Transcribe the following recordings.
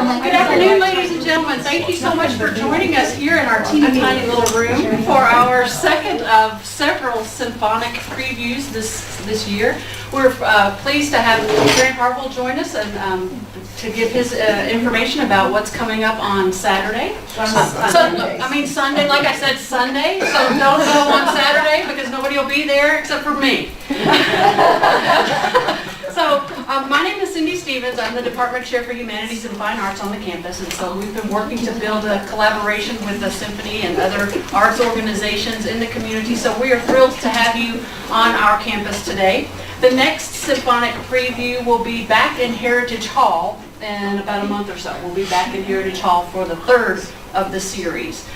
Good afternoon, ladies and gentlemen. Thank you so much for joining us here in our teeny tiny little room for our second of several symphonic previews this year. We're pleased to have Grant Harville join us and to give his information about what's coming up on Saturday. Sunday, like I said, Sunday, so don't go on Saturday because nobody will be there except for me. So, my name is Cindy Stevens. I'm the Department Chair for Humanities and Fine Arts on the campus, and so we've been working to build a collaboration with the symphony and other arts organizations in the community, so we are thrilled to have you on our campus today. The next symphonic preview will be back in Heritage Hall in about a month or so. We'll be back in Heritage Hall for the third of the series.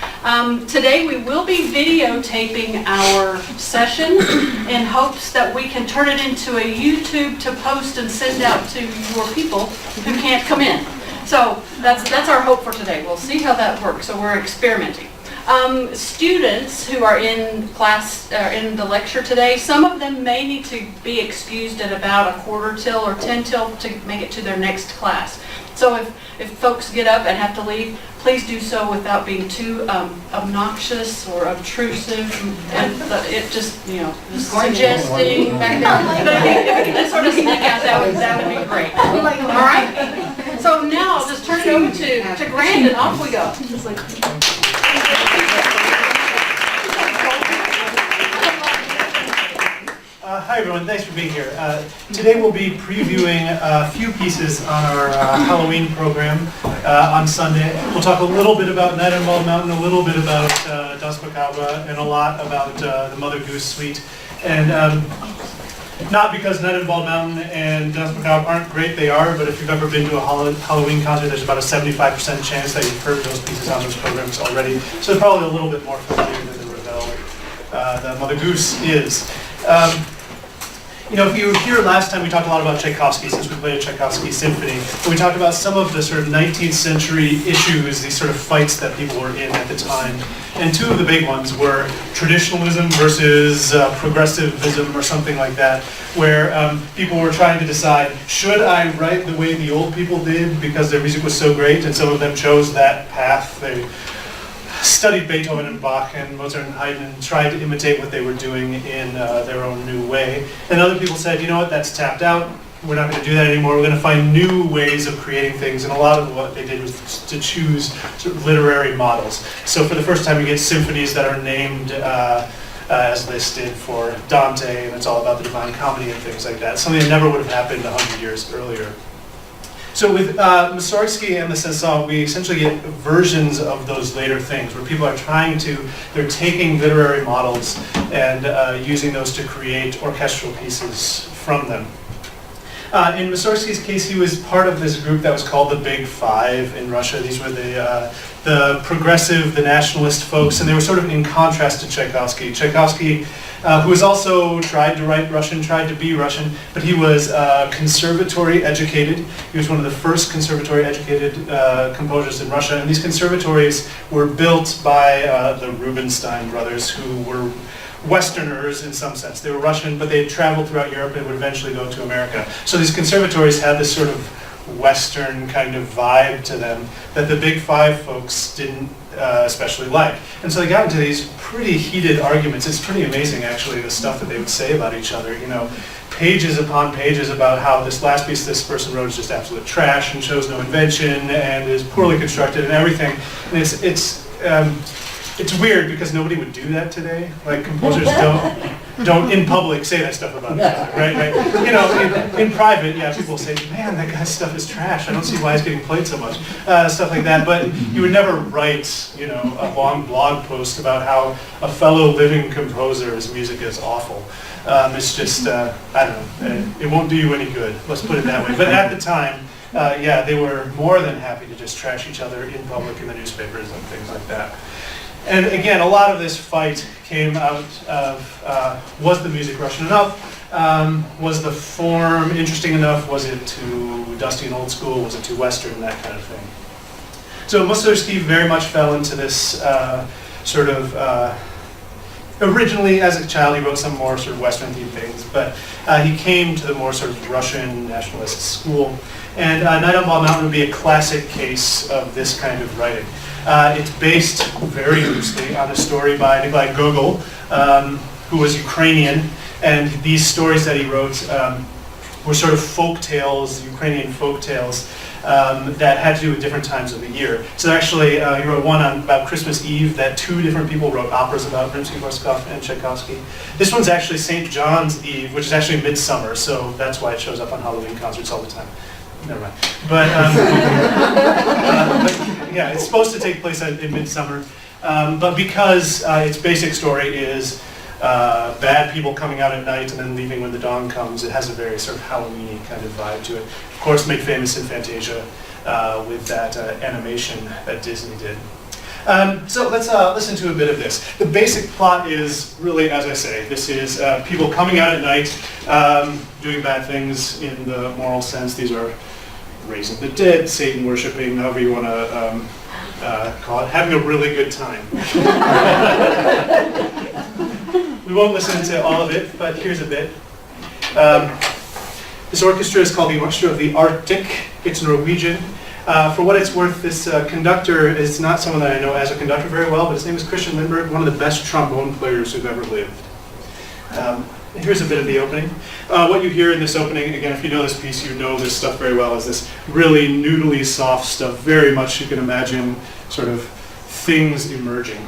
Today we will be videotaping our session in hopes that we can turn it into a YouTube to post and send out to your people who can't come in. So that's our hope for today. We'll see how that works. So we're experimenting. Students who are in class, in the lecture today, some of them may need to be excused at about 1:45 or 10 to make it to their next class. So if folks get up and have to leave, please do so without being too obnoxious or obtrusive, and it just, suggesting back there. But if you just sort of sneak out, that would be great. All right? So now I'll just turn it over to Grant, and off we go. Hi everyone, thanks for being here. Today we'll be previewing a few pieces on our Halloween program on Sunday. We'll talk a little bit about Night on Bald Mountain, a little bit about Das Macabre, and a lot about the Mother Goose Suite. And not because Night on Bald Mountain and Das Macabre aren't great, they are, but if you've ever been to a Halloween concert, there's about a 75% chance that you've heard those pieces on those programs already. So they're probably a little bit more familiar than the Ravel, the Mother Goose is. If you were here last time, we talked a lot about Tchaikovsky, since we played a Tchaikovsky symphony. We talked about some of the sort of 19th century issues, these sort of fights that people were in at the time. And two of the big ones were traditionalism versus progressivism or something like that, where people were trying to decide, should I write the way the old people did because their music was so great? And some of them chose that path. They studied Beethoven and Bach and Mozart and Haydn and tried to imitate what they were doing in their own new way. And other people said, you know what, that's tapped out. We're not going to do that anymore. We're going to find new ways of creating things. And a lot of what they did was to choose sort of literary models. So for the first time, you get symphonies that are named as listed for Dante, and it's all about the Divine Comedy and things like that. Something that never would have happened 100 years earlier. So with Mussorgsky and the Saint-Saëns, we essentially get versions of those later things, where people are they're taking literary models and using those to create orchestral pieces from them. In Mussorgsky's case, he was part of this group that was called the Big Five in Russia. These were the progressive, the nationalist folks, and they were sort of in contrast to Tchaikovsky. Tchaikovsky, who was also tried to write Russian, tried to be Russian, but he was conservatory educated. He was one of the first conservatory educated composers in Russia, and these conservatories were built by the Rubinstein brothers, who were Westerners in some sense. They were Russian, but they had traveled throughout Europe and would eventually go to America. So these conservatories had this sort of Western kind of vibe to them that the Big Five folks didn't especially like. And so they got into these pretty heated arguments. It's pretty amazing, actually, the stuff that they would say about each other. Pages upon pages about how this last piece this person wrote is just absolute trash and shows no invention and is poorly constructed and everything. And it's weird because nobody would do that today. Like, composers don't in public say that stuff about each other, right? In private, yeah, people say, man, that guy's stuff is trash. I don't see why he's getting played so much, stuff like that. But you would never write, a long blog post about how a fellow living composer's music is awful. It's just, I don't know, it won't do you any good. Let's put it that way. But at the time, they were more than happy to just trash each other in public in the newspapers and things like that. And again, a lot of this fight came out of, was the music Russian enough? Was the form interesting enough? Was it too dusty and old school? Was it too Western? That kind of thing. So Mussorgsky very much fell into this sort of originally, as a child, he wrote some more sort of Western-themed things, but he came to the more sort of Russian nationalist school. And Night on Bald Mountain would be a classic case of this kind of writing. It's based very loosely on a story by Nikolai Gogol, who was Ukrainian, and these stories that he wrote were sort of folk tales, Ukrainian folk tales, that had to do with different times of the year. So actually, he wrote one about Christmas Eve that two different people wrote operas about, Rimsky-Korsakov and Tchaikovsky. This one's actually St. John's Eve, which is actually midsummer, so that's why it shows up on Halloween concerts all the time. Never mind. But yeah, it's supposed to take place in midsummer. But because its basic story is bad people coming out at night and then leaving when the dawn comes, it has a very sort of Halloween-y kind of vibe to it. Of course, made famous in Fantasia with that animation that Disney did. So let's listen to a bit of this. The basic plot is really, as I say, this is people coming out at night, doing bad things in the moral sense. These are raising the dead, Satan worshipping, however you want to call it, having a really good time. We won't listen to all of it, but here's a bit. This orchestra is called the Orchestra of the Arctic. It's Norwegian. For what it's worth, this conductor is not someone that I know as a conductor very well, but his name is Christian Lindbergh, one of the best trombone players who've ever lived. Here's a bit of the opening. What you hear in this opening, again, if you know this piece, you know this stuff very well, is this really noodly soft stuff, very much you can imagine sort of things emerging.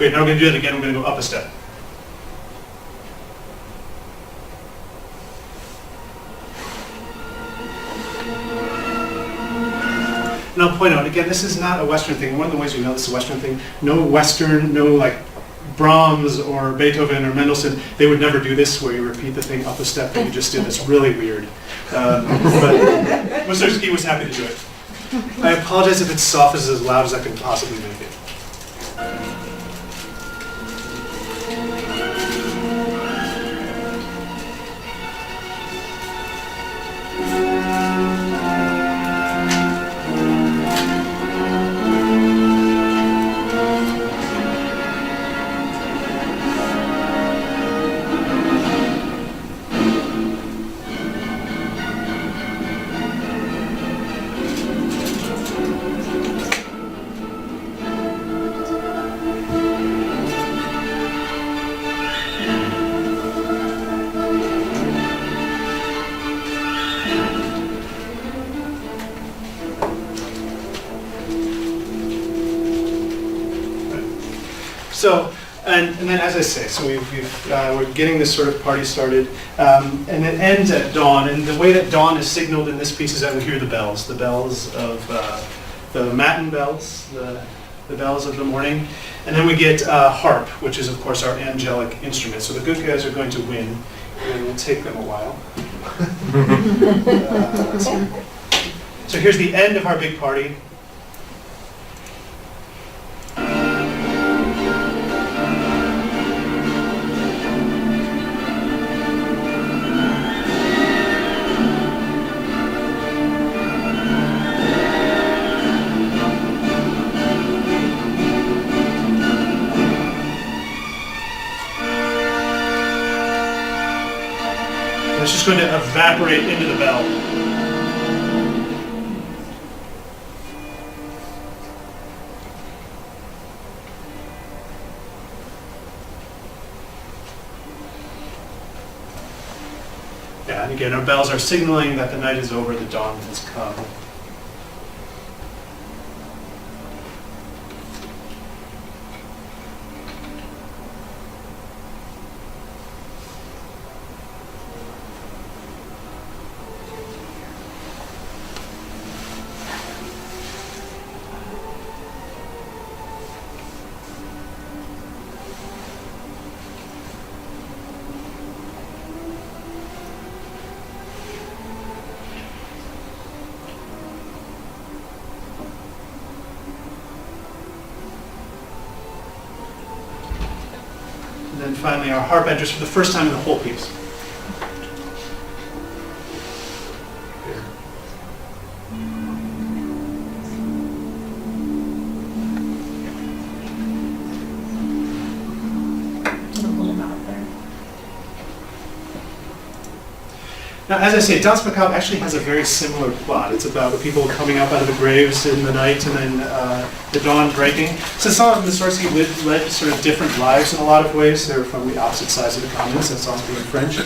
Great, now we're going to do it again. We're going to go up a step. And I'll point out, again, this is not a Western thing. One of the ways we know this is a Western thing, no Western, no like Brahms or Beethoven or Mendelssohn, they would never do this where you repeat the thing up a step that you just did. That's really weird. But Mussorgsky was happy to do it. I apologize if it's soft as loud as I can possibly make it. So, and then as I say, so we're getting this sort of party started, and it ends at dawn. And the way that dawn is signaled in this piece is that we hear the bells of the matin bells, the bells of the morning. And then we get harp, which is, of course, our angelic instrument. So the good guys are going to win, and it will take them a while. So here's the end of our big party. It's just going to evaporate into the bell. Yeah, and again, our bells are signaling that the night is over, the dawn has come. And then finally, our harp enters for the first time in the whole piece. Now, as I say, Danse Macabre actually has a very similar plot. It's about people coming up out of the graves in the night and then the dawn breaking. So some of Mussorgsky led sort of different lives in a lot of ways. They were from the opposite sides of the continent, since songs being French.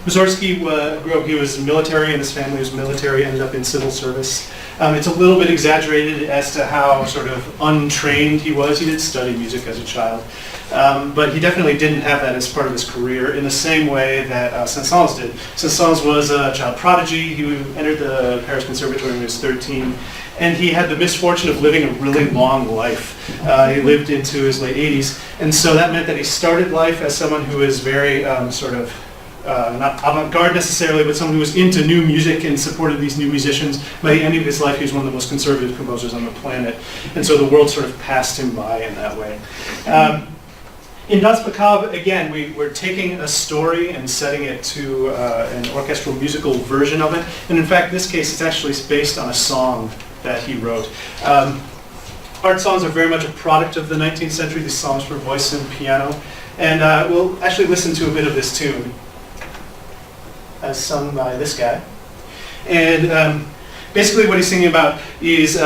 Mussorgsky grew up, he was military, and his family was military, ended up in civil service. It's a little bit exaggerated as to how sort of untrained he was. He did study music as a child. But he definitely didn't have that as part of his career in the same way that Saint-Saëns did. Saint-Saëns was a child prodigy. He entered the Paris Conservatoire when he was 13, and he had the misfortune of living a really long life. He lived into his late 80s, and so that meant that he started life as someone who was very not avant-garde necessarily, but someone who was into new music and supported these new musicians. By the end of his life, he was one of the most conservative composers on the planet, and so the world sort of passed him by in that way. In Danse Macabre, again, we're taking a story and setting it to an orchestral musical version of it. And in fact, in this case, it's actually based on a song that he wrote. Art songs are very much a product of the 19th century, these songs for voice and piano. And we'll actually listen to a bit of this tune as sung by this guy. And basically what he's singing about is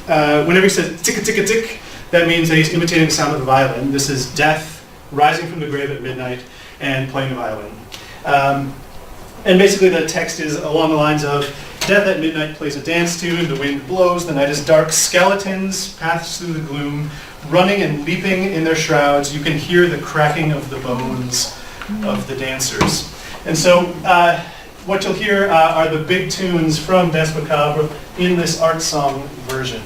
whenever he says ticka ticka tick, that means that he's imitating the sound of the violin. This is death rising from the grave at midnight and playing the violin. And basically the text is along the lines of, death at midnight plays a dance tune, the wind blows, the night is dark, skeletons pass through the gloom, running and leaping in their shrouds, you can hear the cracking of the bones of the dancers. And so what you'll hear are the big tunes from Danse Macabre in this art song version.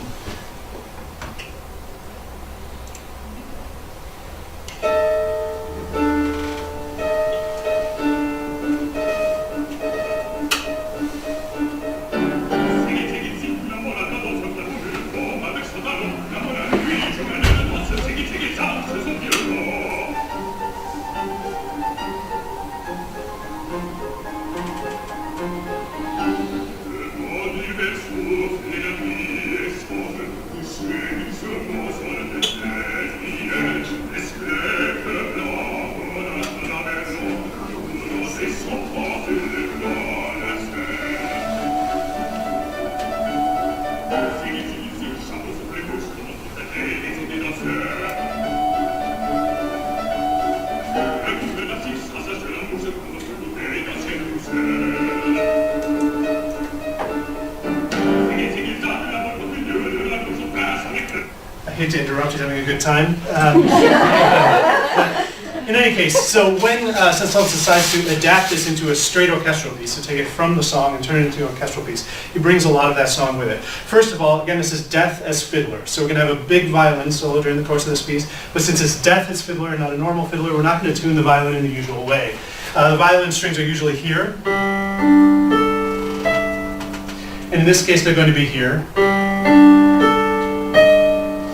I hate to interrupt, he's having a good time. In any case, so when Saint-Saëns decides to adapt this into a straight orchestral piece, so take it from the song and turn it into an orchestral piece, he brings a lot of that song with it. First of all, again, this is Death as fiddler. So we're going to have a big violin solo during the course of this piece, but since it's Death as fiddler and not a normal fiddler, we're not going to tune the violin in the usual way. The violin strings are usually here, and in this case they're going to be here,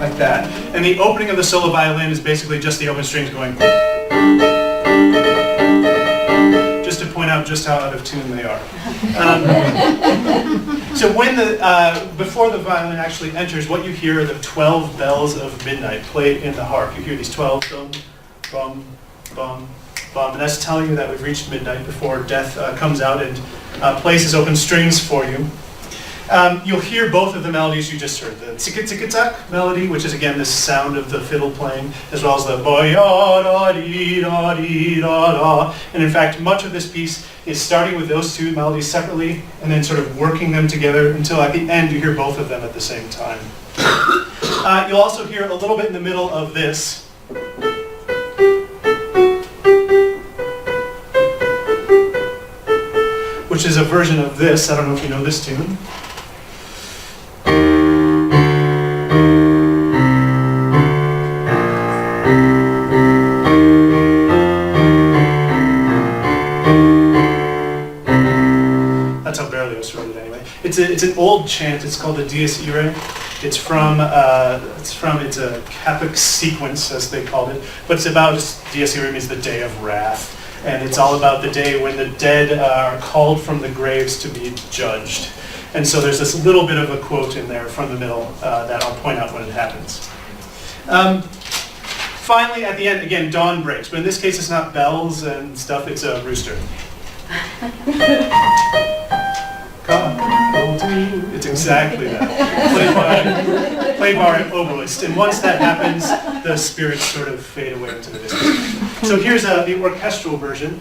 like that. And the opening of the solo violin is basically just the open strings going, just to point out just how out of tune they are. So when before the violin actually enters, what you hear are the 12 bells of midnight played in the harp. You hear these 12, bum, bum, bum, bum, and that's telling you that we've reached midnight before Death comes out and plays his open strings for you. You'll hear both of the melodies you just heard. The tzika-tzika-tzak melody, which is again this sound of the fiddle playing, as well as the boy-ya-da-dee-da-dee-da-da. And in fact, much of this piece is starting with those two melodies separately and then sort of working them together until at the end you hear both of them at the same time. You'll also hear a little bit in the middle of this. Which is a version of this. I don't know if you know this tune. That's how Berlioz wrote it anyway. It's an old chant. It's called the Dies Irae. It's a Catholic sequence, as they called it. But it's about, Dies Irae means the day of wrath. And it's all about the day when the dead are called from the graves to be judged. And so there's this little bit of a quote in there from the middle that I'll point out when it happens. Finally, at the end, again, dawn breaks. But in this case, it's not bells and stuff, it's a rooster. Cock-a-doodle-doo. It's exactly that. Played by an oboist. And once that happens, the spirits sort of fade away into the distance. So here's the orchestral version.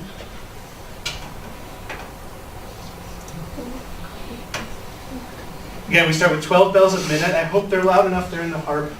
Again, we start with 12 bells at midnight. I hope they're loud enough. They're in the harp.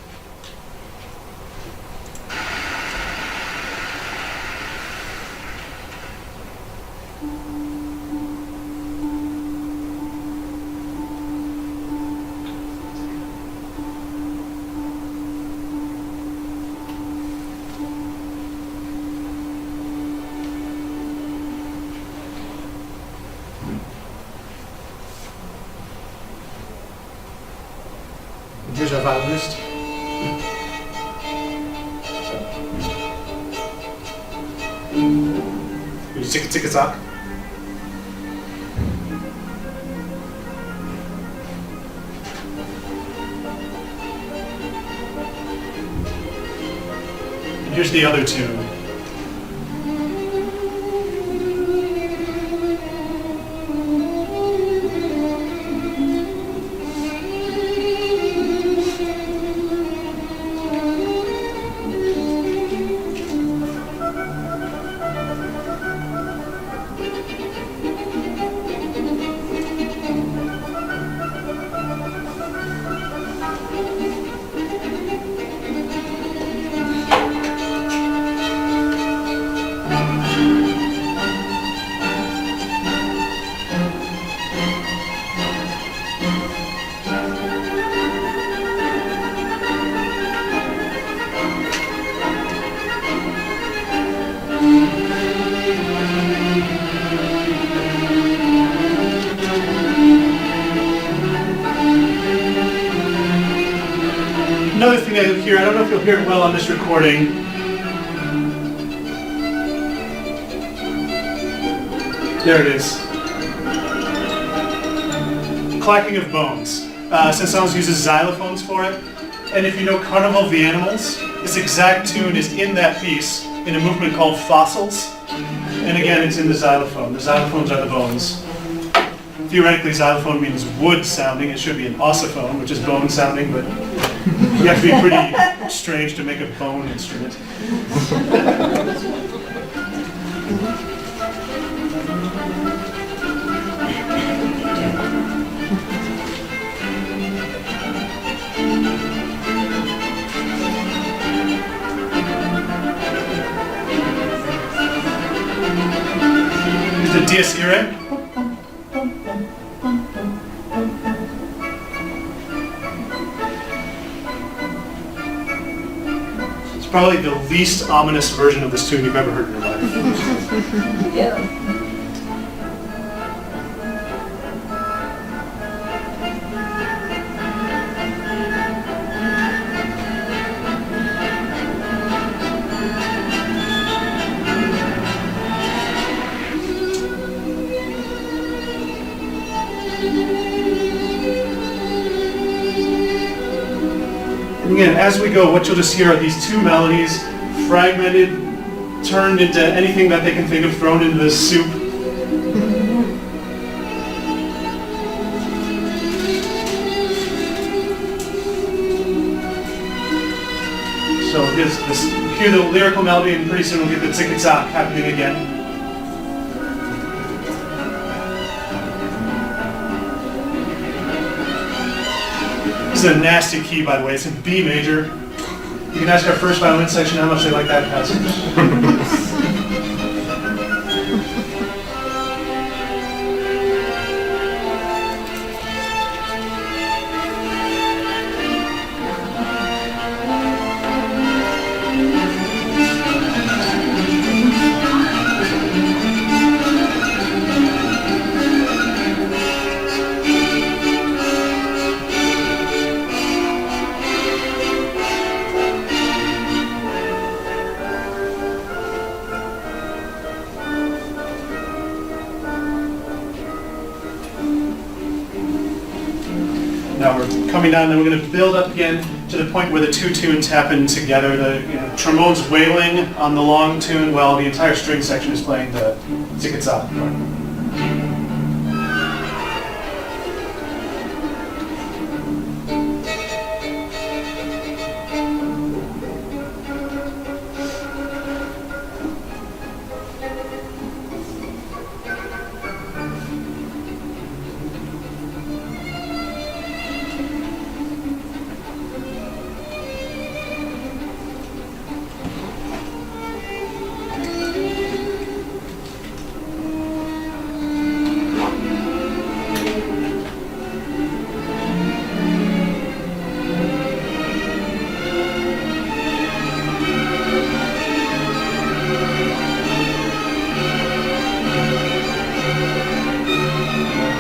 Here's our violinist. Here's tzika-tzika-tzak. And here's the other tune. Another thing that you'll hear, I don't know if you'll hear it well on this recording. There it is. Clacking of bones. Saint-Saëns uses xylophones for it. And if you know Carnival of the Animals, this exact tune is in that piece in a movement called Fossils. And again, it's in the xylophone. The xylophones are the bones. Theoretically, xylophone means wood sounding. It should be an ossiphone, which is bone sounding, but you have to be pretty strange to make a bone instrument. Here's the Dies Irae. Probably the least ominous version of this tune you've ever heard in your life. Yeah. And again, as we go, what you'll just hear are these two melodies, fragmented, turned into anything that they can think of, thrown into this soup. So hear the lyrical melody, and pretty soon we'll get the tick-tock happening again. This is a nasty key, by the way. It's in B major. You can ask our first violin section how much they like that passage. Now we're coming down, then we're going to build up again to the point where the two tunes happen together. The trombone's wailing on the long tune while the entire string section is playing the tick-tock part.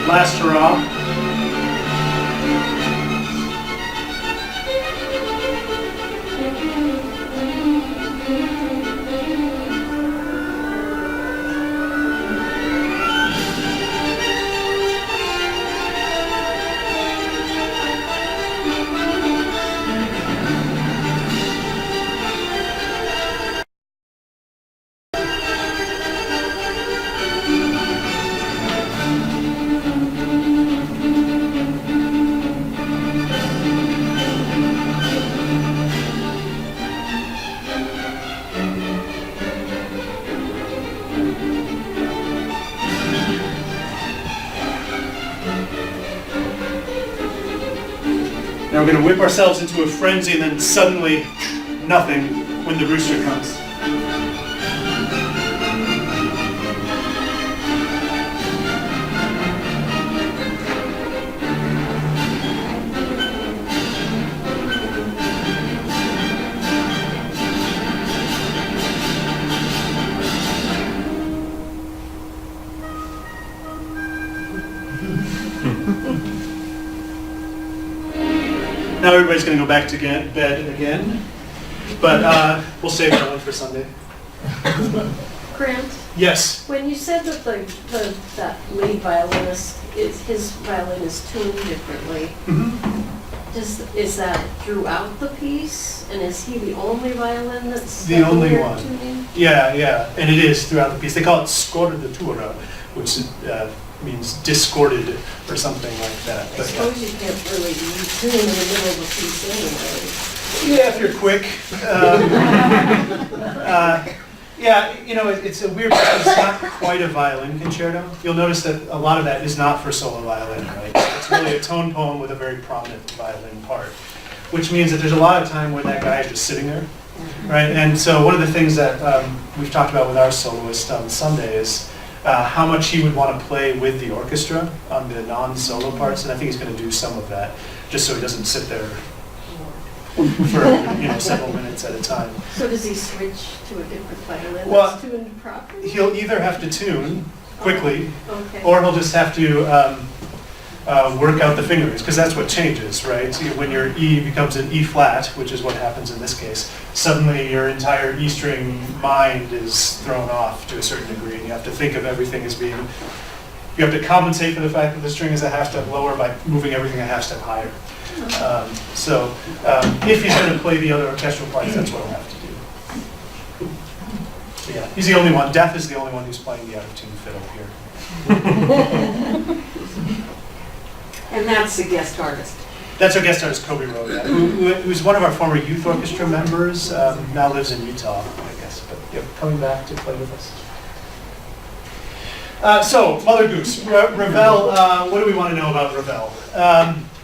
Last hurrah. Now we're going to whip ourselves into a frenzy, and then suddenly, nothing when the rooster comes. Now everybody's going to go back to bed again, but we'll save that one for Sunday. Grant, Yes. when you said that that lead violinist, his violin is tuned differently, is that throughout the piece? And is he the only violin that's The only weird one. tuning? Yeah, and it is throughout the piece. They call it scordatura, which means discorded or something like that. I But, suppose you can't really tune in the middle of a piece anyway. yeah, if you're quick. Yeah, it's a weird piece. It's not quite a violin concerto. You'll notice that a lot of that is not for solo violin, right? It's really a tone poem with a very prominent violin part, which means that there's a lot of time where that guy is just sitting there, right? And so one of the things that we've talked about with our soloist on Sunday is how much he would want to play with the orchestra on the non-solo parts, and I think he's going to do some of that, just so he doesn't sit there for several minutes at a time. So does he switch to a different violin Well, that's tuned properly? He'll either have to tune quickly, Okay. or he'll just have to work out the fingerings, because that's what changes, right? So when your E becomes an E flat, which is what happens in this case, suddenly your entire E string mind is thrown off to a certain degree, and you have to think of everything as being, you have to compensate for the fact that the string is a half step lower by moving everything a half step higher. If he's going to play the other orchestral parts, that's what he'll have to do. But yeah, he's the only one. Death is the only one who's playing the out-of-tune fiddle here. And that's the guest artist. That's our guest artist, Kobe Roda, who's one of our former youth orchestra members, now lives in Utah, I guess, but coming back to play with us. So, Mother Goose, Ravel, what do we want to know about Ravel?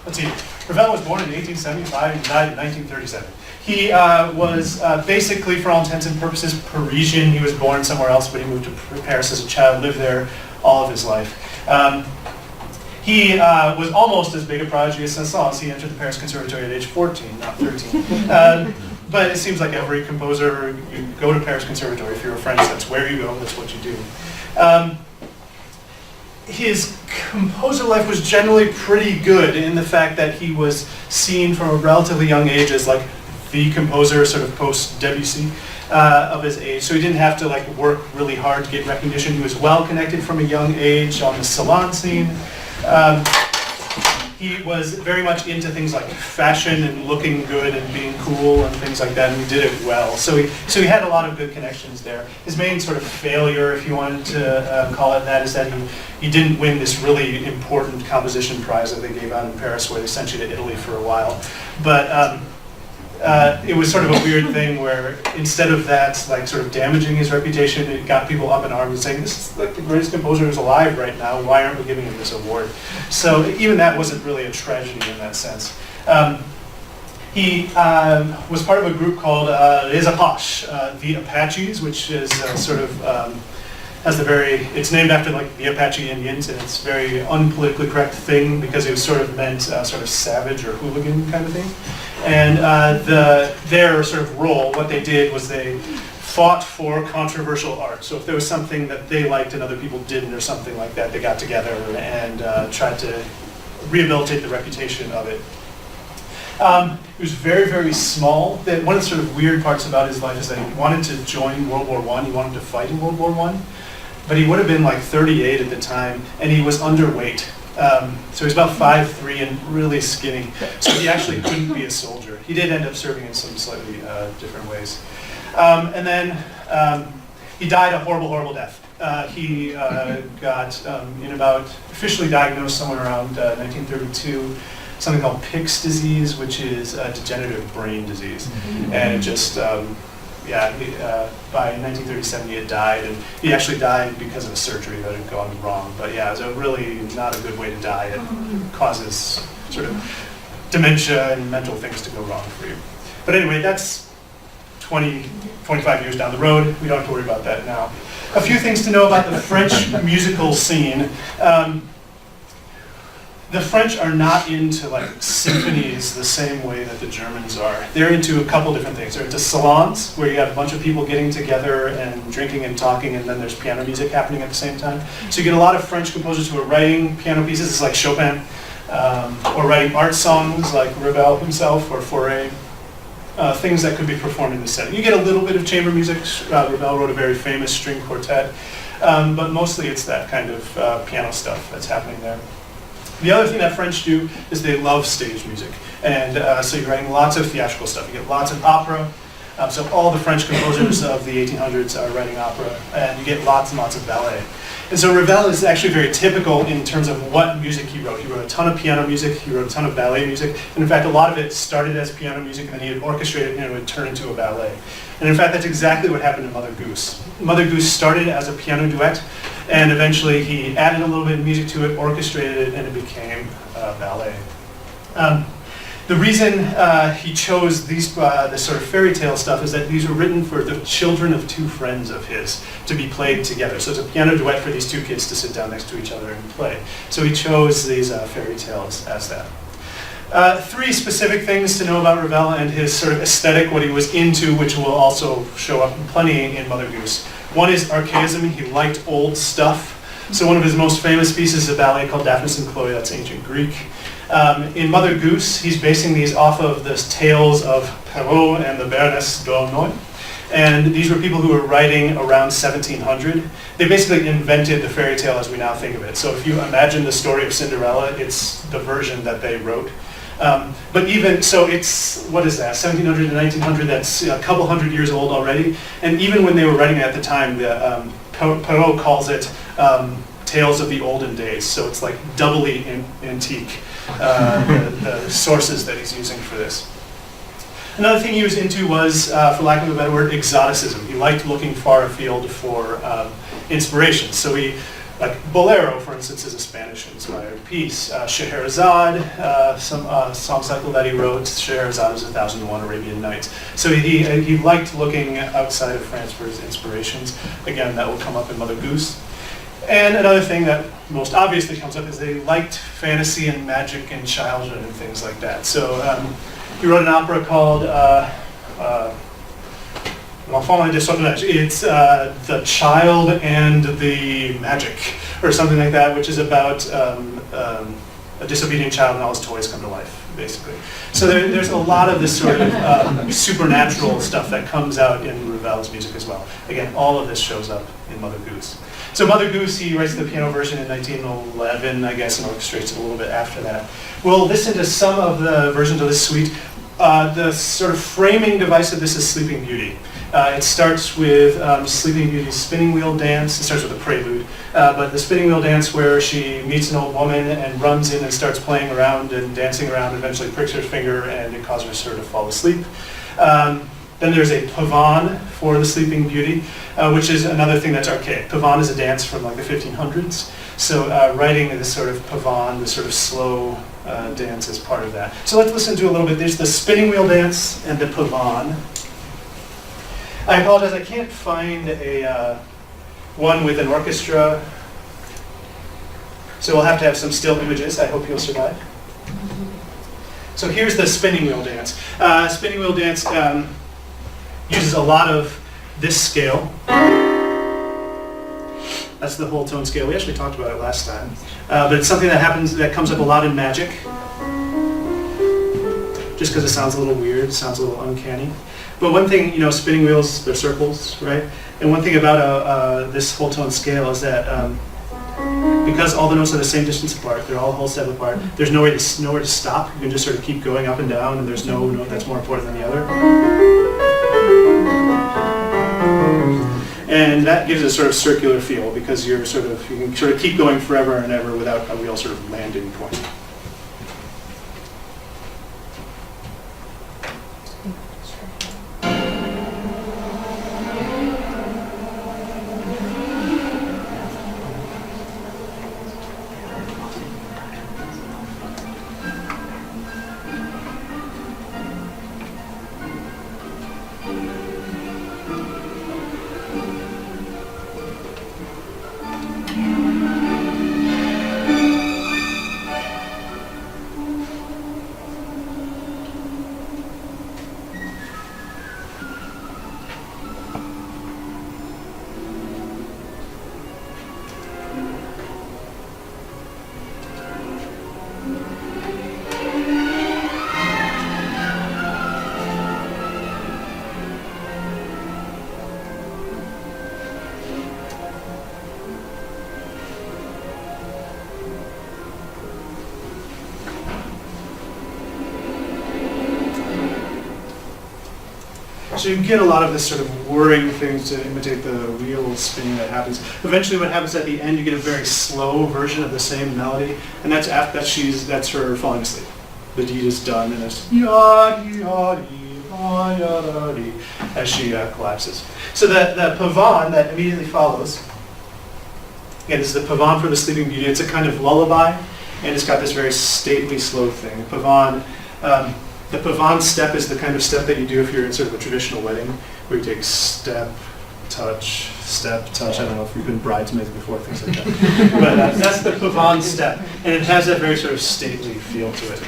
Let's see, Ravel was born in 1875 and died in 1937. He was basically, for all intents and purposes, Parisian. He was born somewhere else, but he moved to Paris as a child, lived there all of his life. He was almost as big a prodigy as Saint-Saëns. He entered the Paris Conservatory at age 14, not 13. But it seems like every composer, you go to Paris Conservatory. If you're a French, that's where you go, that's what you do. His composer life was generally pretty good in the fact that he was seen from a relatively young age as like the composer, sort of post-Debussy of his age. So he didn't have to like work really hard to get recognition. He was well connected from a young age on the salon scene. He was very much into things like fashion and looking good and being cool and things like that, and he did it well. So he had a lot of good connections there. His main sort of failure, if you wanted to call it that, is that he didn't win this really important composition prize that they gave out in Paris, where they sent you to Italy for a while. But it was sort of a weird thing where instead of that, like sort of damaging his reputation, it got people up in arms and saying, this is like the greatest composer who's alive right now, why aren't we giving him this award? So even that wasn't really a tragedy in that sense. He was part of a group called Les Apaches, the Apaches, which is sort of, has it's named after like the Apache Indians, and it's a very unpolitically correct thing because it was sort of meant sort of savage or hooligan kind of thing. And their sort of role, what they did was they fought for controversial art. So if there was something that they liked and other people didn't or something like that, they got together and tried to rehabilitate the reputation of it. He was very, very small. One of the sort of weird parts about his life is that he wanted to join World War I. He wanted to fight in World War I. But he would have been like 38 at the time, and he was underweight. So he's about 5'3" and really skinny. So he actually couldn't be a soldier. He did end up serving in some slightly different ways. And then he died a horrible, horrible death. He got officially diagnosed somewhere around 1932, something called Pick's disease, which is a degenerative brain disease. And it just, by 1937 he had died, and he actually died because of a surgery that had gone wrong. But yeah, it was a really not a good way to die. It causes sort of dementia and mental things to go wrong for you. But anyway, that's 25 years down the road. We don't have to worry about that now. A few things to know about the French musical scene. The French are not into like symphonies the same way that the Germans are. They're into a couple different things. They're into salons, where you have a bunch of people getting together and drinking and talking, and then there's piano music happening at the same time. So you get a lot of French composers who are writing piano pieces, it's like Chopin, or writing art songs like Ravel himself or Fauré, things that could be performed in the setting. You get a little bit of chamber music. Ravel wrote a very famous string quartet, but mostly it's that kind of piano stuff that's happening there. The other thing that French do is they love stage music. And so you're writing lots of theatrical stuff. You get lots of opera. So all the French composers of the 1800s are writing opera. And you get lots and lots of ballet. And so Ravel is actually very typical in terms of what music he wrote. He wrote a ton of piano music. He wrote a ton of ballet music. And in fact, a lot of it started as piano music, and then he would orchestrate it and it would turn into a ballet. And in fact, that's exactly what happened to Mother Goose. Mother Goose started as a piano duet, and eventually he added a little bit of music to it, orchestrated it, and it became ballet. The reason he chose this sort of fairy tale stuff is that these were written for the children of two friends of his to be played together. So it's a piano duet for these two kids to sit down next to each other and play. So he chose these fairy tales as that. Three specific things to know about Ravel and his sort of aesthetic, what he was into, which will also show up plenty in Mother Goose. One is archaism. He liked old stuff. So one of his most famous pieces is a ballet called Daphnis and Chloe, that's ancient Greek. In Mother Goose, he's basing these off of the tales of Perrault and the Baroness d'Aulnoy. And these were people who were writing around 1700. They basically invented the fairy tale as we now think of it. So if you imagine the story of Cinderella, it's the version that they wrote. But even, so it's, what is that, 1700 to 1900, that's a couple hundred years old already. And even when they were writing it at the time, Perrault calls it Tales of the Olden Days. So it's like doubly antique, the sources that he's using for this. Another thing he was into was, for lack of a better word, exoticism. He liked looking far afield for inspiration. So like Bolero, for instance, is a Spanish-inspired piece. Scheherazade, some song cycle that he wrote, Scheherazade is 1001 Arabian Nights. So he liked looking outside of France for his inspirations. Again, that will come up in Mother Goose. And another thing that most obviously comes up is they liked fantasy and magic and childhood and things like that. So he wrote an opera called L'Enfant et des Sauvages. It's The Child and the Magic, or something like that, which is about a disobedient child and all his toys come to life, basically. So there's a lot of this sort of supernatural stuff that comes out in Ravel's music as well. Again, all of this shows up in Mother Goose. So Mother Goose, he writes the piano version in 1911, I guess, and orchestrates it a little bit after that. We'll listen to some of the versions of this suite. The sort of framing device of this is Sleeping Beauty. It starts with Sleeping Beauty's spinning wheel dance. It starts with a prelude, but the spinning wheel dance where she meets an old woman and runs in and starts playing around and dancing around, eventually pricks her finger and it causes her to fall asleep. Then there's a pavane for the Sleeping Beauty, which is another thing that's archaic. Pavane is a dance from like the 1500s. So writing this sort of pavane, this sort of slow dance as part of that. So let's listen to a little bit. There's the spinning wheel dance and the pavane. I apologize, I can't find a one with an orchestra, so we'll have to have some still images. I hope you'll survive. So here's the spinning wheel dance. Spinning wheel dance uses a lot of this scale. That's the whole tone scale. We actually talked about it last time. But it's something that comes up a lot in magic. Just because it sounds a little weird, sounds a little uncanny. But one thing, spinning wheels, they're circles, right? And one thing about this whole tone scale is that because all the notes are the same distance apart, they're all a whole step apart, there's nowhere to stop. You can just sort of keep going up and down, and there's no note that's more important than the other. And that gives it a sort of circular feel because you can sort of keep going forever and ever without a real sort of landing point. So you get a lot of this sort of whirring things to imitate the wheel spinning that happens. Eventually what happens at the end, you get a very slow version of the same melody, and that's her falling asleep. The deed is done, and it's as she collapses. So the pavane that immediately follows, again, this is the pavane for the Sleeping Beauty. It's a kind of lullaby, and it's got this very stately, slow thing. The pavane step is the kind of step that you do if you're in sort of a traditional wedding, where you take step, touch, step, touch. I don't know if you've been bridesmaids before, things like that. But that's the pavane step, and it has that very sort of stately feel to it.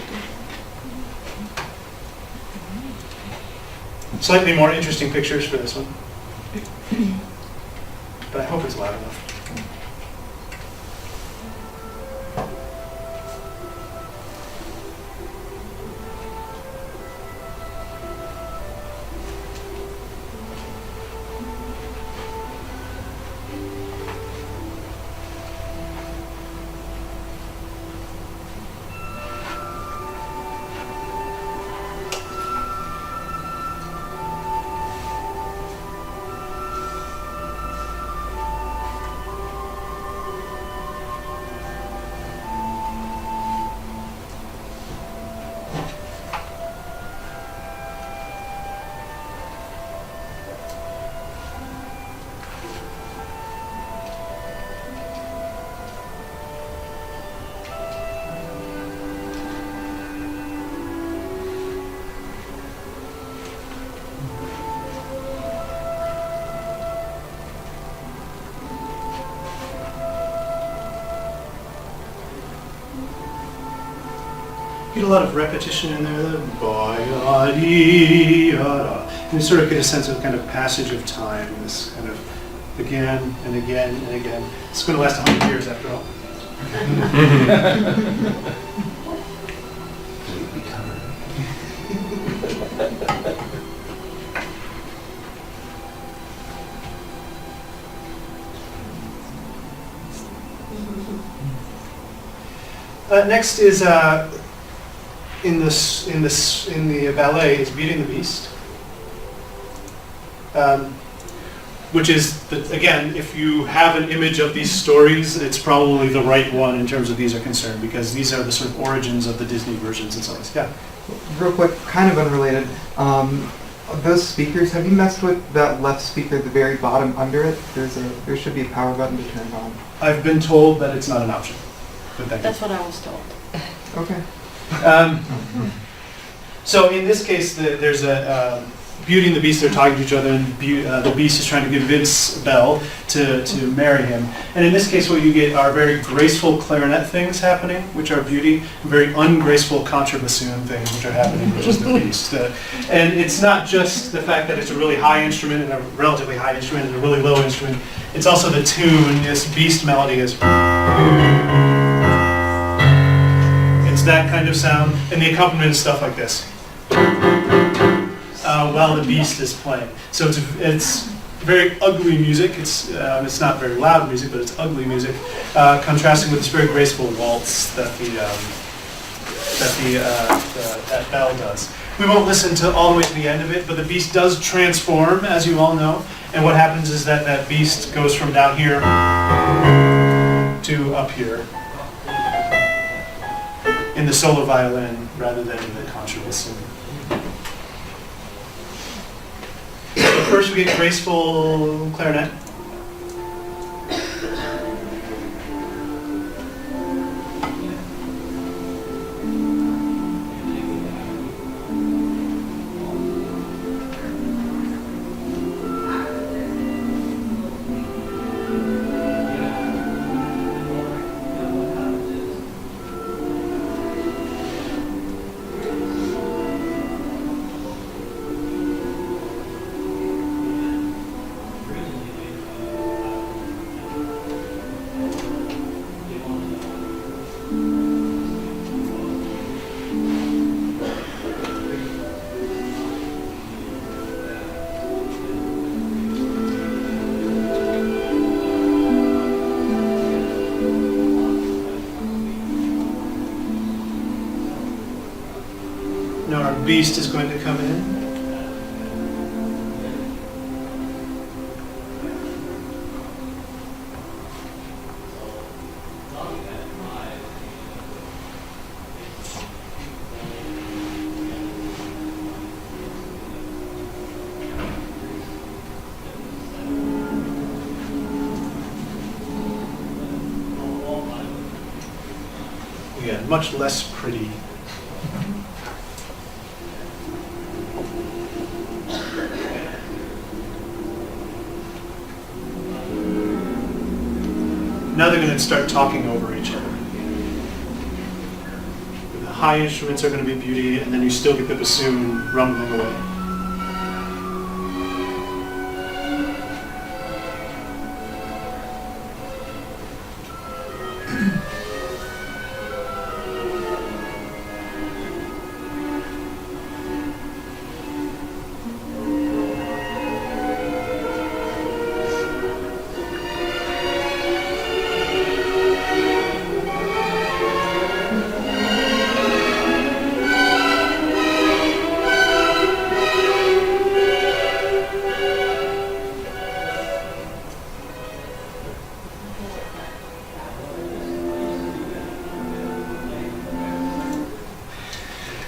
Slightly more interesting pictures for this one, but I hope it's loud enough. get a lot of repetition in there, the ba-ya-dee-ya-da. And you sort of get a sense of kind of passage of time, this kind of again and again and again. It's going to last 100 years after all. Next is in the ballet is Beauty and the Beast, which is again, if you have an image of these stories, it's probably the right one in terms of these are concerned, because these are the sort of origins of the Disney versions and so on. Yeah. Real quick, kind of unrelated. Those speakers, have you messed with that left speaker at the very bottom under it? There should be a power button to turn it on. I've been told that it's not an option. But thank you. That's what I was told. Okay. So in this case, there's a Beauty and the Beast. They're talking to each other, and the Beast is trying to convince Belle to marry him. And in this case, what you get are very graceful clarinet things happening, which are Beauty, and very ungraceful contrabassoon things, which are happening, which is the Beast. And it's not just the fact that it's a really high instrument and a relatively high instrument and a really low instrument. It's also the tune. This Beast melody is. It's that kind of sound, and the accompaniment is stuff like this. While the Beast is playing. So it's very ugly music. It's not very loud music, but it's ugly music, contrasting with this very graceful waltz that that Belle does. We won't listen to all the way to the end of it, but the Beast does transform, as you all know. And what happens is that Beast goes from down here to up here in the solo violin rather than in the contrabassoon. First we get graceful clarinet. Now our Beast is going to come in. Again, much less pretty. Now they're going to start talking over each other. The high instruments are going to be Beauty, and then you still get the bassoon rumbling away.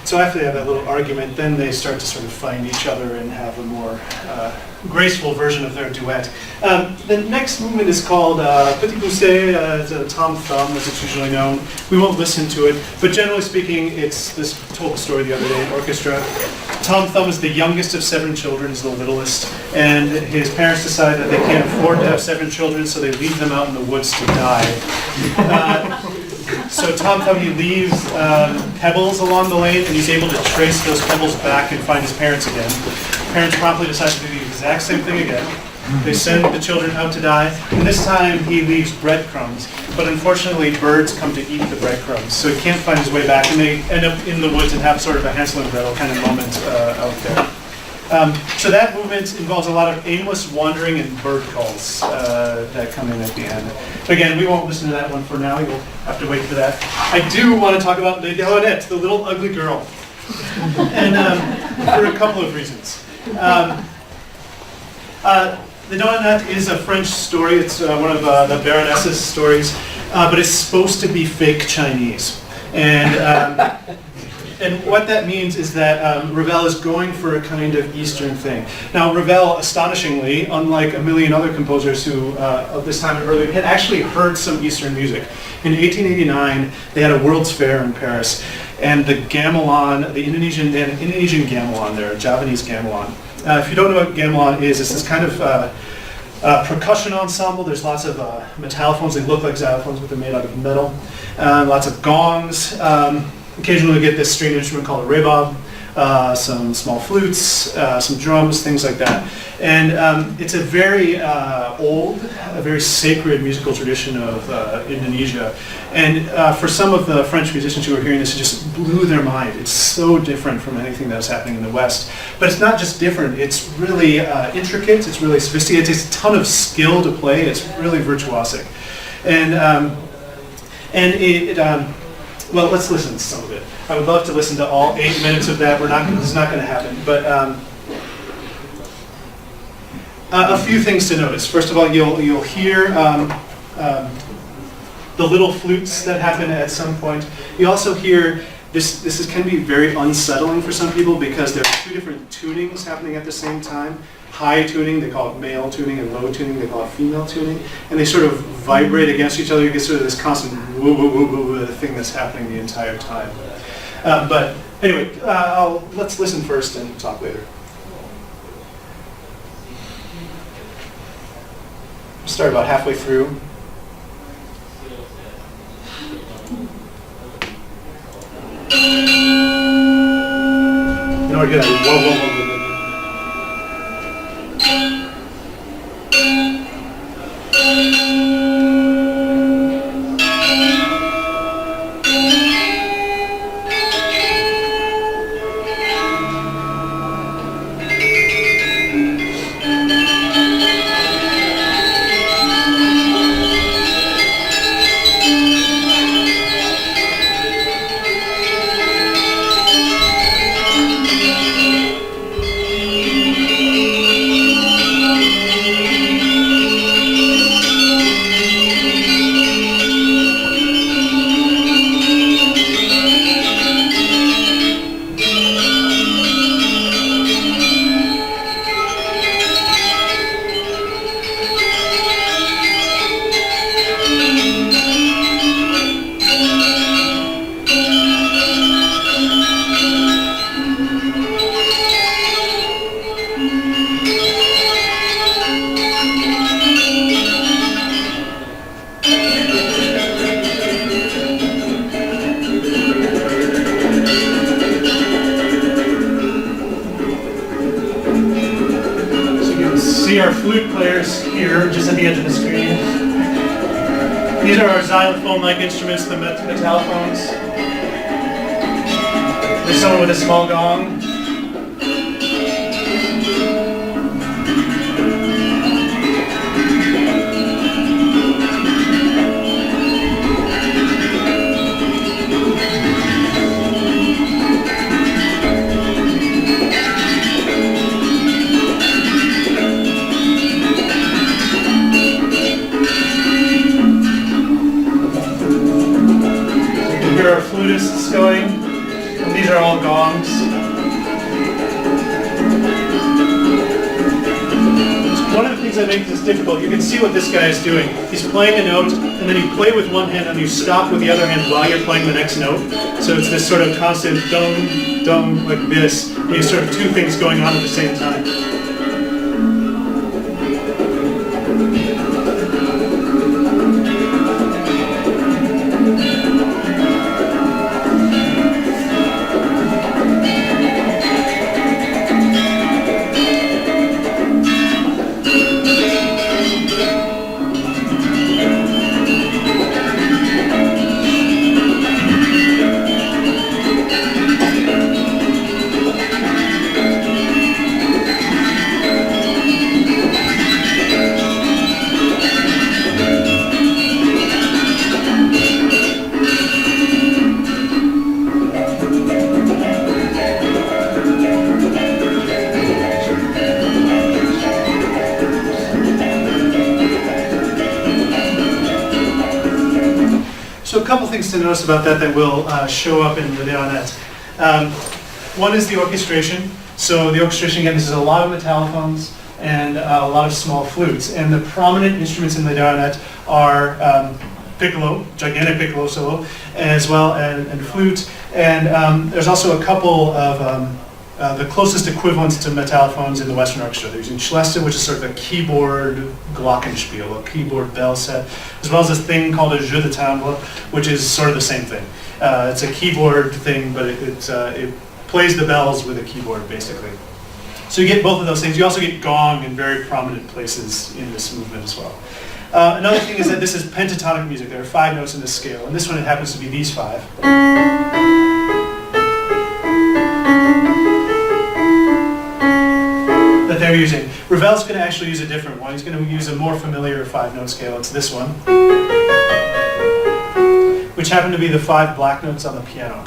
So after they have that little argument, then they start to sort of find each other and have a more graceful version of their duet. The next movement is called Petit Poussé, Tom Thumb, as it's usually known. We won't listen to it, but generally speaking, it's this told the story the other day in orchestra. Tom Thumb is the youngest of 7 children, he's the littlest, and his parents decide that they can't afford to have 7 children, so they leave them out in the woods to die. So Tom Thumb, leaves pebbles along the lane, and he's able to trace those pebbles back and find his parents again. Parents promptly decide to do the exact same thing again. They send the children out to die, and this time he leaves breadcrumbs. But unfortunately, birds come to eat the breadcrumbs, so he can't find his way back, and they end up in the woods and have sort of a Hansel and Gretel kind of moment out there. So that movement involves a lot of aimless wandering and bird calls that come in at the end. But again, we won't listen to that one for now. You'll have to wait for that. I do want to talk about Lady Hoannette, the little ugly girl, and for a couple of reasons. The Hoannette is a French story. It's one of the Baroness's stories, but it's supposed to be fake Chinese. And what that means is that Ravel is going for a kind of Eastern thing. Now, Ravel, astonishingly, unlike a million other composers who, of this time and earlier, had actually heard some Eastern music. In 1889, they had a World's Fair in Paris, and the gamelan, they had an Indonesian gamelan there, a Javanese gamelan. If you don't know what gamelan is, it's this kind of percussion ensemble. There's lots of metallophones. They look like xylophones, but they're made out of metal. Lots of gongs. Occasionally we get this stringed instrument called a rebob, some small flutes, some drums, things like that. And it's a very old, a very sacred musical tradition of Indonesia. And for some of the French musicians who were hearing this, it just blew their mind. It's so different from anything that was happening in the West. But it's not just different, it's really intricate, it's really sophisticated, it takes a ton of skill to play, it's really virtuosic. Well, let's listen to some of it. I would love to listen to all 8 minutes of that. This is not going to happen. But a few things to notice. First of all, you'll hear the little flutes that happen at some point. You also hear this can be very unsettling for some people because there are two different tunings happening at the same time. High tuning, they call it male tuning, and low tuning, they call it female tuning. And they sort of vibrate against each other. You get sort of this constant woo woo woo woo woo thing that's happening the entire time. But anyway, let's listen first and talk later. Start about halfway through. You know, you get that whoa whoa whoa whoa. See our flute players here, just at the edge of the screen. These are our xylophone-like instruments, the metallophones. There's someone with a small gong. Here are flutists going, and these are all gongs. One of the things that makes this difficult, you can see what this guy is doing. He's playing a note, and then you play with one hand, and you stop with the other hand while you're playing the next note. So it's this sort of constant dum, dum, like this. And you sort of two things going on at the same time. things to notice about that that will show up in the Leonette. One is the orchestration. So the orchestration, again, this is a lot of metallophones and a lot of small flutes. And the prominent instruments in the Leonette are piccolo, gigantic piccolo solo, as well, and flute. And there's also a couple of the closest equivalents to metallophones in the Western Orchestra. They're using celesta, which is sort of a keyboard glockenspiel, a keyboard bell set, as well as this thing called a jeu de timbre, which is sort of the same thing. It's a keyboard thing, but it plays the bells with a keyboard, basically. So you get both of those things. You also get gong in very prominent places in this movement as well. Another thing is that this is pentatonic music. There are 5 notes in this scale, and this one it happens to be these 5. That they're using. Ravel's going to actually use a different one. He's going to use a more familiar 5-note scale. It's this one, which happen to be the 5 black notes on the piano.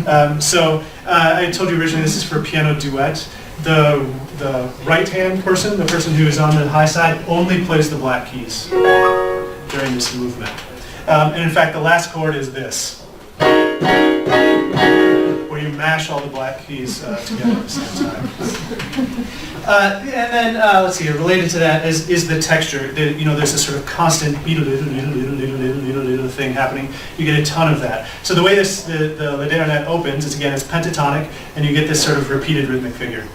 I told you originally this is for piano duet. The right-hand person, the person who is on the high side, only plays the black keys during this movement. And in fact, the last chord is this, where you mash all the black keys together at the same time. And then, let's see, related to that is the texture. There's this sort of constant thing happening. You get a ton of that. So the way the Leonette opens is, again, it's pentatonic, and you get this sort of repeated rhythmic figure.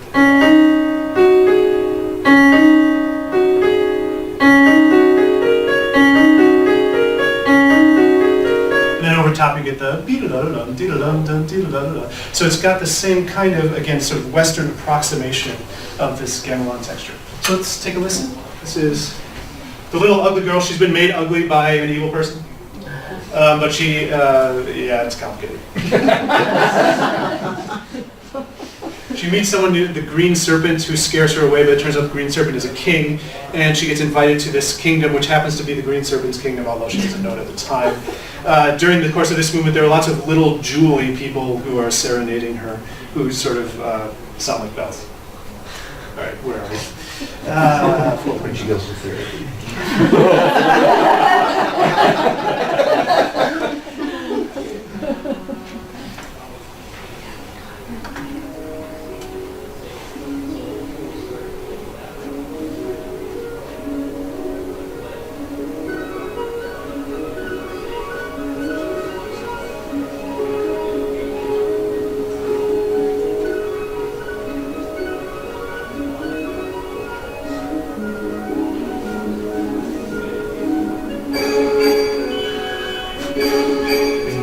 Over top you get the so it's got the same kind of, again, sort of Western approximation of this gamelan texture. So let's take a listen. This is the little ugly girl. She's been made ugly by an evil person, but she, yeah, it's complicated. She meets someone new, the Green Serpent, who scares her away, but it turns out the Green Serpent is a king, and she gets invited to this kingdom, which happens to be the Green Serpent's kingdom, although she doesn't know it at the time. During the course of this movement, there are lots of little jewelly people who are serenading her, who sort of sound like bells. All right, where are we? When she goes to therapy.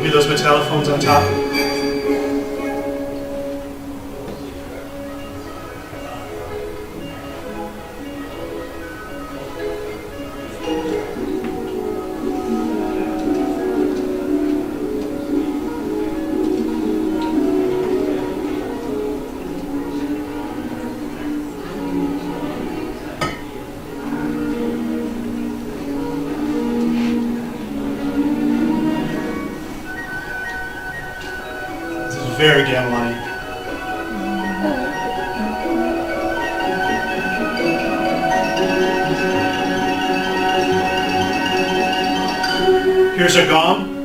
Those metallophones on top. Very gamelan-y. Here's a gong.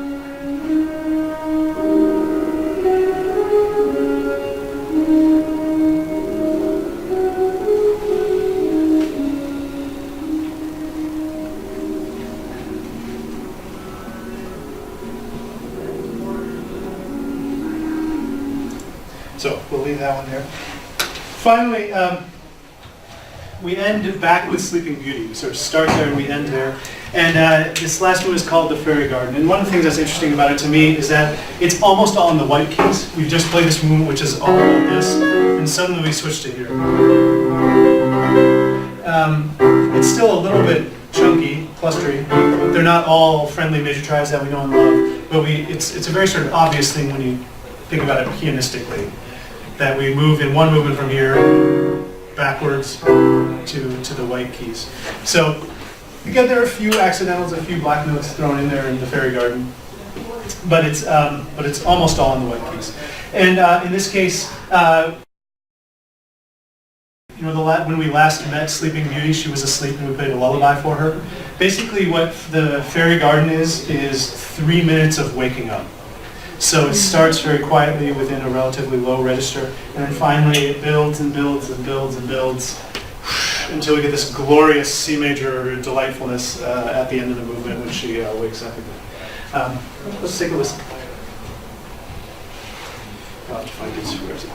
So we'll leave that one there. Finally, we end back with Sleeping Beauty. We sort of start there and we end there. And this last one is called The Fairy Garden. And one of the things that's interesting about it to me is that it's almost all in the white keys. We've just played this movement, which is all like this, and suddenly we switch to here. It's still a little bit chunky, clustery. They're not all friendly major triads that we know and love, but it's a very sort of obvious thing when you think about it pianistically, that we move in one movement from here backwards to the white keys. So again, there are a few accidentals, a few black notes thrown in there in the Fairy Garden, but it's almost all in the white keys. And in this case, when we last met Sleeping Beauty, she was asleep and we played a lullaby for her. basically what the fairy garden is 3 minutes of waking up. So it starts very quietly within a relatively low register, and then finally it builds and builds and builds and builds until we get this glorious C major delightfulness at the end of the movement when she wakes up again. Let's take a listen. I'll have to find this. Where's it?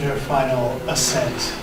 Here's our final ascent.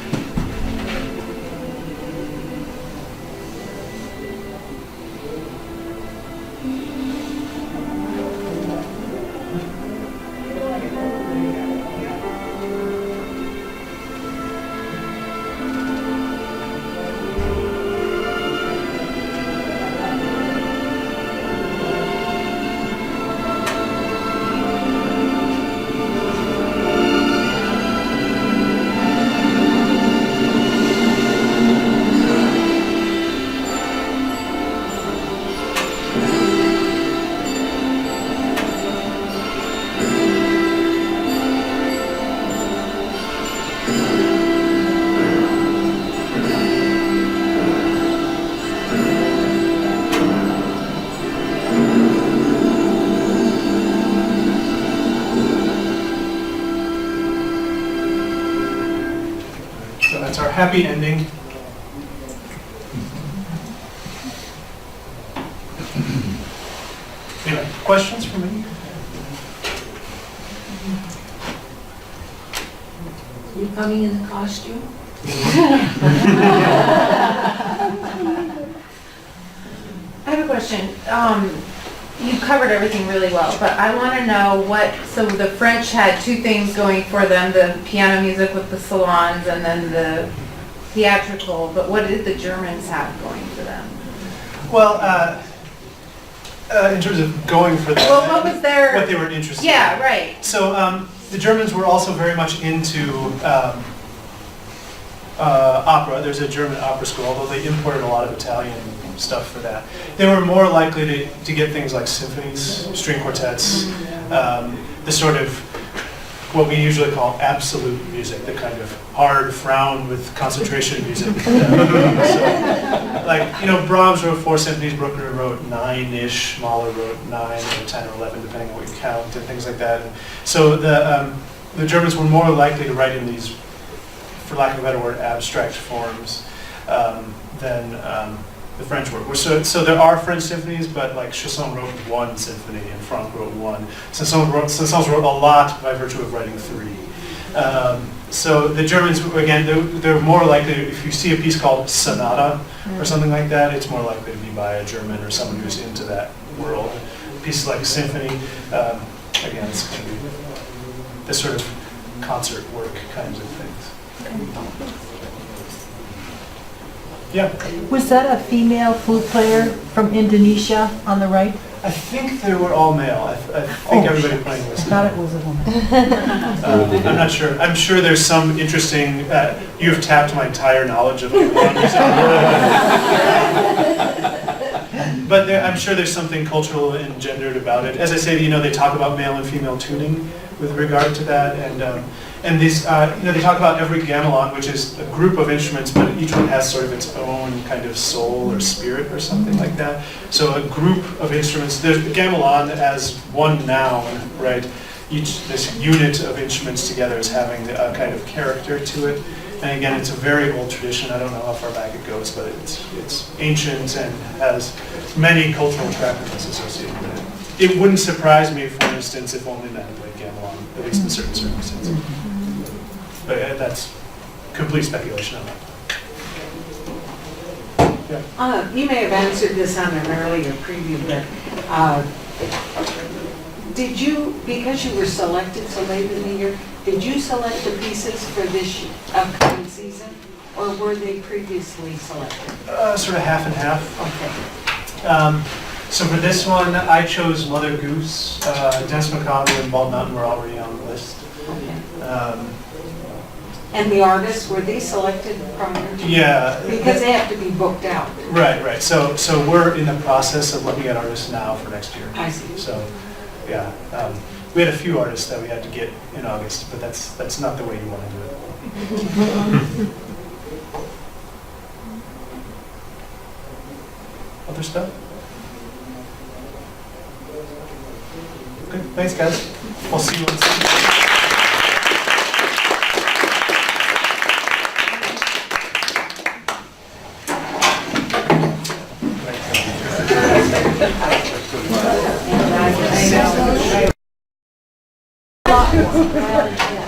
So that's our happy ending. Anyway, questions for me? You coming in a costume? I have a question. you covered everything really well, but I want to know so the French had two things going for them, the piano music with the salons and then the theatrical, but what did the Germans have going for them? Well, in terms of going for that. Well, what was their... What they were interested in. Yeah, right. So the Germans were also very much into opera. There's a German opera school, although they imported a lot of Italian stuff for that. They were more likely to get things like symphonies, string quartets, the sort of what we usually call absolute music, the kind of hard frown with concentration music. So, like, you know, Brahms wrote 4 symphonies, Bruckner wrote 9-ish, Mahler wrote 9 or 10 or 11, depending on what you count, and things like that. And so the Germans were more likely to write in these, for lack of a better word, abstract forms than the French were. So there are French symphonies, but like Chausson wrote 1 symphony and Franck wrote 1. Saint-Saëns wrote a lot by virtue of writing 3. So the Germans, again, they're more likely, if you see a piece called Sonata or something like that, it's more likely to be by a German or someone who's into that world. Pieces like symphony, again, it's going to be the sort of concert work kinds of things. Yeah. Was that a female flute player from Indonesia on the right? I think they were all male. I think everybody playing was I thought it was a woman. I'm not sure. I'm sure there's some interesting, you have tapped my entire knowledge of music. But I'm sure there's something cultural and gendered about it. As I say, you know, they talk about male and female tuning with regard to that, and these, you know, they talk about every gamelan, which is a group of instruments, but each one has sort of its own kind of soul or spirit or something like that. So a group of instruments, there's the gamelan as one noun, right? This unit of instruments together is having a kind of character to it. And again, it's a very old tradition. I don't know how far back it goes, but it's ancient and has many cultural attractiveness associated with it. It wouldn't surprise me, for instance, if only men played gamelan, at least in certain circumstances. But that's complete speculation on that. Yeah. You may have answered this on an earlier preview, but did you, because you were selected so late in the year, did you select the pieces for this upcoming season, or were they previously selected? Sort of half and half. Okay. So for this one, I chose Mother Goose, Dance Macabre, and Bald Mountain were already on the list. Okay. And the artists, were they selected prior to? Yeah. Because they have to be booked out. Right. So we're in the process of looking at artists now for next year. I see. So, yeah, we had a few artists that we had to get in August, but that's not the way you want to do it. Other stuff? Good. Thanks, guys. We'll see you on Sunday. Well, yeah.